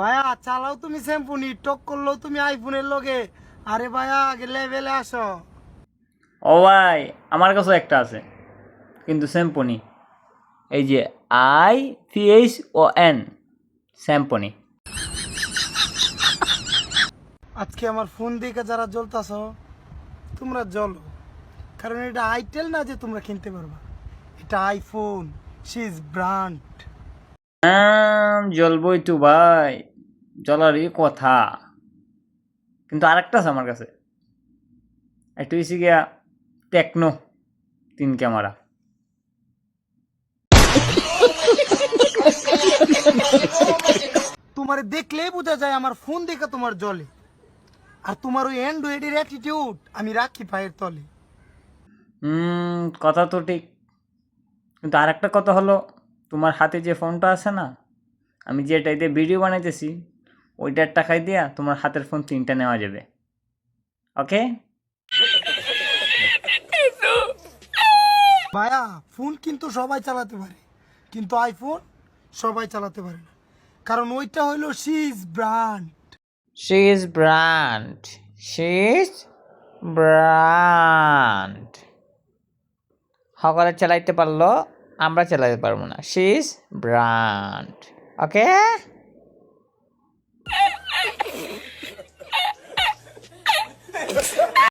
ভাইয়া চালাও তুমি স্যাম্পুনি, টক করলো তুমি আইফোনের লগে। আরে ভাইয়া আগে লেভেলে আসো। ও ভাই, আমার কাছেও একটা আছে, কিন্তু স্যাম্পনি। এই যে IPHON, স্যাম্পনি। আজকে আমার ফোন দেখে যারা জ্বলতাছো তোমরা জ্বলো, কারণ এটা আইটেল না যে তোমরা কিনতে পারবা, এটা আইফোন, শি ইজ ব্র্যান্ড। জ্বলবই তো ভাই, জ্বলারই কথা। কিন্তু আরেকটা আছে আমার কাছে, একটু বেশি গিয়া টেকনো 3 ক্যামেরা। তোমার দেখলেই বোঝা যায় আমার ফোন দেখে তোমার জ্বলে, আর তোমার ওই অ্যান্ড্রয়েডের অ্যাটিটিউড আমি রাখি পায়ের তলে। কথা তো ঠিক, কিন্তু আরেকটা কথা হলো, তোমার হাতে যে ফোনটা আছে না, আমি যেটাই দিয়ে ভিডিও বানাইতেছি, ওইটার টাকায় দিয়া তোমার হাতের ফোন 3টা নেওয়া যাবে। ওকে? ভাইয়া ফোন কিন্তু সবাই চালাতে পারে, কিন্তু আইফোন সবাই চালাতে পারে না, কারণ ওইটা হইলো she is brand. She is brand. She is brand. সকলে চালাইতে পারলো, আমরা চালাইতে পারবো না। She is brand. Okay?